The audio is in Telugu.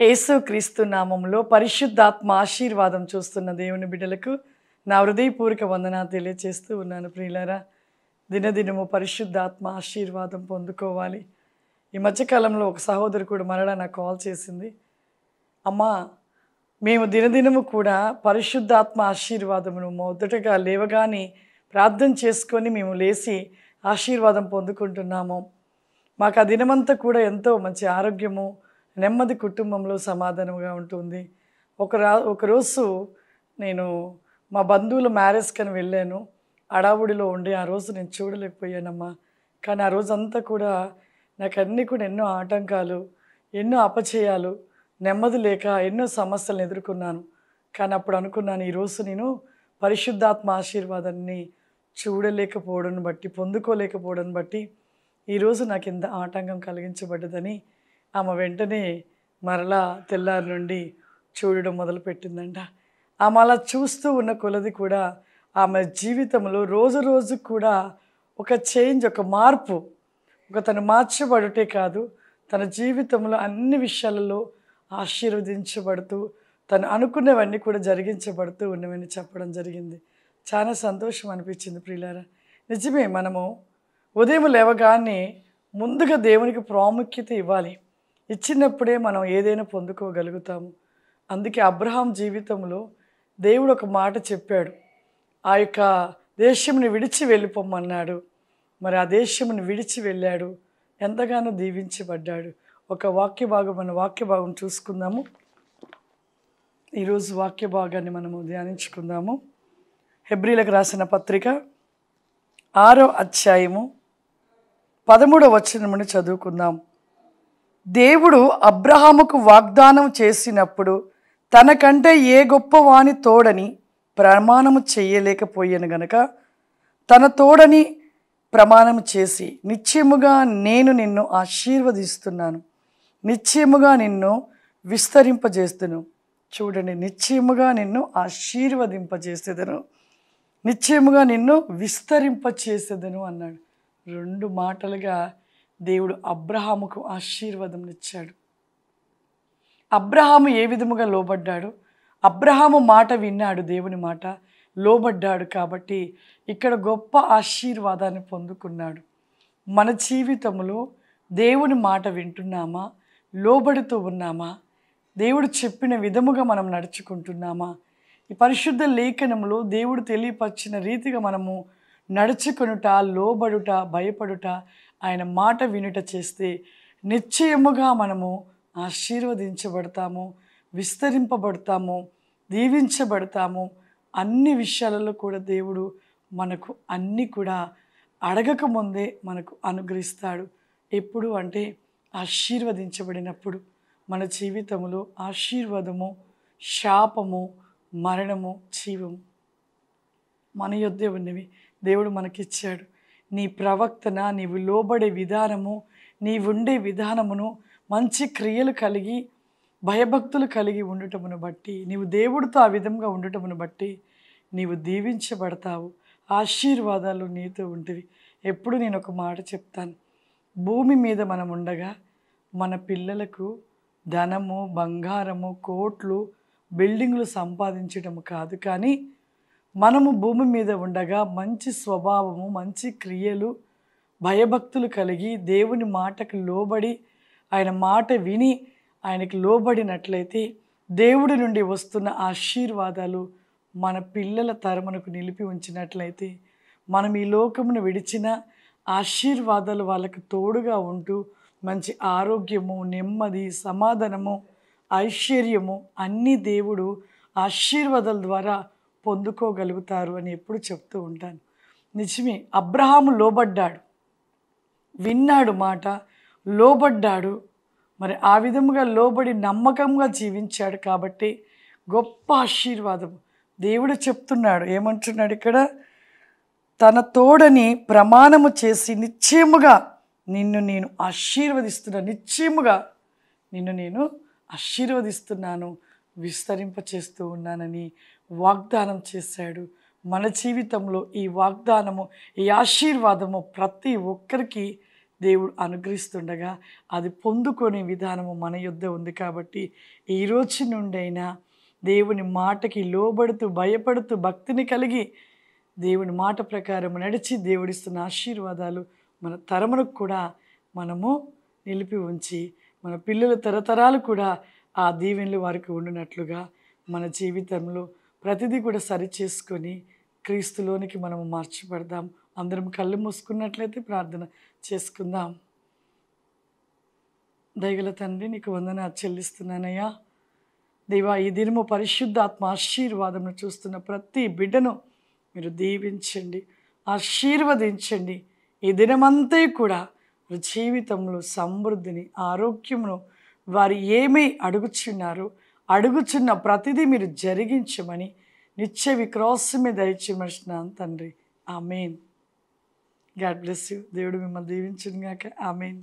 యేసుక్రీస్తు నామములో పరిశుద్ధాత్మ ఆశీర్వాదం చూస్తున్న దేవుని బిడ్డలకు నా హృదయపూర్వక వందనాలు తెలియజేస్తూ ఉన్నాను. ప్రియులారా, దినదినము పరిశుద్ధాత్మ ఆశీర్వాదం పొందుకోవాలి. ఈ మధ్యకాలంలో ఒక సహోదరు కూడా మరలా నాకు కాల్ చేసింది. అమ్మా, మేము దినదినము కూడా పరిశుద్ధాత్మ ఆశీర్వాదమును మొదటగా లేవగానే ప్రార్థన చేసుకొని మేము లేచి ఆశీర్వాదం పొందుకుంటున్నాము. మాకు ఆ దినమంతా కూడా ఎంతో మంచి ఆరోగ్యము, నెమ్మది, కుటుంబంలో సమాధానంగా ఉంటుంది. ఒకరోజు నేను మా బంధువుల మ్యారేజ్కని వెళ్ళాను. అడావుడిలో ఉండి ఆ రోజు నేను చూడలేకపోయానమ్మా. కానీ ఆ రోజంతా కూడా నాకు అన్నీ కూడా ఎన్నో ఆటంకాలు, ఎన్నో అపచయాలు, నెమ్మది లేక ఎన్నో సమస్యలను ఎదుర్కొన్నాను. కానీ అప్పుడు అనుకున్నాను, ఈరోజు నేను పరిశుద్ధాత్మ ఆశీర్వాదాన్ని చూడలేకపోవడం బట్టి, పొందుకోలేకపోవడం బట్టి ఈరోజు నాకు ఇంత ఆటంకం కలిగించబడ్డదని ఆమె వెంటనే మరలా తెల్లారి నుండి చూడడం మొదలుపెట్టిందంట. ఆమె అలా చూస్తూ ఉన్న కొలది కూడా ఆమె జీవితంలో రోజు రోజు కూడా ఒక చేంజ్, ఒక మార్పు, తను మార్చబడుటే కాదు, తన జీవితంలో అన్ని విషయాలలో ఆశీర్వదించబడుతూ తను అనుకున్నవన్నీ కూడా జరిగించబడుతూ ఉన్నవని చెప్పడం జరిగింది. చాలా సంతోషం అనిపించింది. ప్రియులారా, నిజమే, మనము ఉదయం లేవగానే ముందుగా దేవునికి ప్రాముఖ్యత ఇవ్వాలి. ఇచ్చినప్పుడే మనం ఏదైనా పొందుకోగలుగుతాము. అందుకే అబ్రహాం జీవితంలో దేవుడు ఒక మాట చెప్పాడు, ఆ యొక్క దేశముని విడిచి వెళ్ళిపోమన్నాడు. మరి ఆ దేశముని విడిచి వెళ్ళాడు, ఎంతగానో దీవించబడ్డాడు. ఒక వాక్య భాగం చూసుకుందాము. ఈరోజు వాక్య భాగాన్ని మనము ధ్యానించుకుందాము. హెబ్రీలకు రాసిన పత్రిక 6వ అధ్యాయము 13వ వచనమును చదువుకుందాం. దేవుడు అబ్రహాముకు వాగ్దానం చేసినప్పుడు తనకంటే ఏ గొప్పవాని తోడని ప్రమాణము చేయలేకపోయాను గనక తన తోడని ప్రమాణము చేసి నిశ్చయముగా నేను నిన్ను ఆశీర్వదిస్తున్నాను, నిశ్చయముగా నిన్ను విస్తరింపజేస్తును. చూడండి, నిశ్చయముగా నిన్ను ఆశీర్వదింపజేసేదను, నిశ్చయముగా నిన్ను విస్తరింపచేసేదను అన్నాడు. 2 మాటలుగా దేవుడు అబ్రహాముకు ఆశీర్వాదం ఇచ్చాడు. అబ్రహాము ఏ విధముగా లోబడ్డాడు? అబ్రహాము మాట విన్నాడు, దేవుని మాట లోబడ్డాడు. కాబట్టి ఇక్కడ గొప్ప ఆశీర్వాదాన్ని పొందుకున్నాడు. మన జీవితంలో దేవుని మాట వింటున్నామా? లోబడుతూ ఉన్నామా? దేవుడు చెప్పిన విధముగా మనం నడుచుకుంటున్నామా? ఈ పరిశుద్ధ లేఖనంలో దేవుడు తెలియపరిచిన రీతిగా మనము నడుచుకొనుట, లోబడుట, భయపడుట, ఆయన మాట వినుట చేస్తే నిశ్చయముగా మనము ఆశీర్వదించబడతాము, విస్తరింపబడతాము, దీవించబడతాము. అన్ని విషయాలలో కూడా దేవుడు మనకు అన్నీ కూడా అడగకముందే మనకు అనుగ్రహిస్తాడు. ఎప్పుడు అంటే ఆశీర్వదించబడినప్పుడు. మన జీవితంలో ఆశీర్వాదము, శాపము, మరణము, జీవము మన యొద్దే ఉన్నవి. దేవుడు మనకిచ్చాడు. నీ ప్రవర్తన, నీవు లోబడే విధానము, నీవుండే విధానమును, మంచి క్రియలు కలిగి, భయభక్తులు కలిగి ఉండటమును బట్టి, నీవు దేవుడితో ఆ విధంగా ఉండటమును బట్టి నీవు దీవించబడతావు. ఆశీర్వాదాలు నీతో ఉంటివి. ఎప్పుడు నేను ఒక మాట చెప్తాను, భూమి మీద మనం ఉండగా మన పిల్లలకు ధనము, బంగారము, కోట్లు, బిల్డింగ్లు సంపాదించడము కాదు, కానీ మనము భూమి మీద ఉండగా మంచి స్వభావము, మంచి క్రియలు, భయభక్తులు కలిగి దేవుని మాటకు లోబడి, ఆయన మాట విని ఆయనకి లోబడినట్లయితే దేవుడి నుండి వస్తున్న ఆశీర్వాదాలు మన పిల్లల తరమునకు నిలిపి ఉంచినట్లయితే మనం ఈ లోకమును విడిచిన ఆశీర్వాదాలు వాళ్ళకు తోడుగా ఉంటూ మంచి ఆరోగ్యము, నెమ్మది, సమాధానము, ఐశ్వర్యము అన్నీ దేవుడు ఆశీర్వాదాల ద్వారా పొందుకోగలుగుతారు అని ఎప్పుడు చెప్తూ ఉంటాను. నిజమే, అబ్రహాము లోబడ్డాడు, విన్నాడు మాట, లోబడ్డాడు. మరి ఆ విధముగా లోబడి నమ్మకంగా జీవించాడు కాబట్టి గొప్ప ఆశీర్వాదం దేవుడు చెప్తున్నాడు. ఏమంటున్నాడు ఇక్కడ? తన తోడని ప్రమాణము చేసి నిశ్చయముగా నిన్ను నేను ఆశీర్వదిస్తున్నాను, నిశ్చయముగా నిన్ను నేను ఆశీర్వదిస్తున్నాను, విస్తరింపచేస్తూ ఉన్నానని వాగ్దానం చేశాడు. మన జీవితంలో ఈ వాగ్దానము, ఈ ఆశీర్వాదము ప్రతి ఒక్కరికి దేవుడు అనుగ్రహిస్తుండగా అది పొందుకునే విధానము మన యొద్ద ఉంది. కాబట్టి ఈ రోజు నుండైనా దేవుని మాటకి లోబడుతూ, భయపడుతూ, భక్తిని కలిగి దేవుని మాట ప్రకారం నడిచి దేవుడిస్తున్న ఆశీర్వాదాలు మన తరమునకు కూడా మనము నిలిపి ఉంచి, మన పిల్లల తరతరాలు కూడా ఆ దీవెనలు వారికి ఉండినట్లుగా మన జీవితంలో ప్రతిదీ కూడా సరి చేసుకొని క్రీస్తులోనికి మనము మార్చబడదాం. అందరం కళ్ళు మూసుకున్నట్లయితే ప్రార్థన చేసుకుందాం. దయగల తండ్రి, నీకు వందనాలు చెల్లిస్తున్నానయ్యా. దేవా, ఈ దినము పరిశుద్ధాత్మ ఆశీర్వాదమును చూస్తున్న ప్రతి బిడ్డను మీరు దీవించండి, ఆశీర్వదించండి. ఈ దినమంతా కూడా వారి జీవితంలో సమృద్ధిని, ఆరోగ్యమును, వారు ఏమై అడుగుచున్న ప్రతిదీ మీరు జరిగించమని నిత్య విక్రాసమే దయచేయమన్నాను తండ్రి. ఆమెన్. God bless you. దేవుడు మిమ్మల్ని దీవించును గాక. ఆమెన్.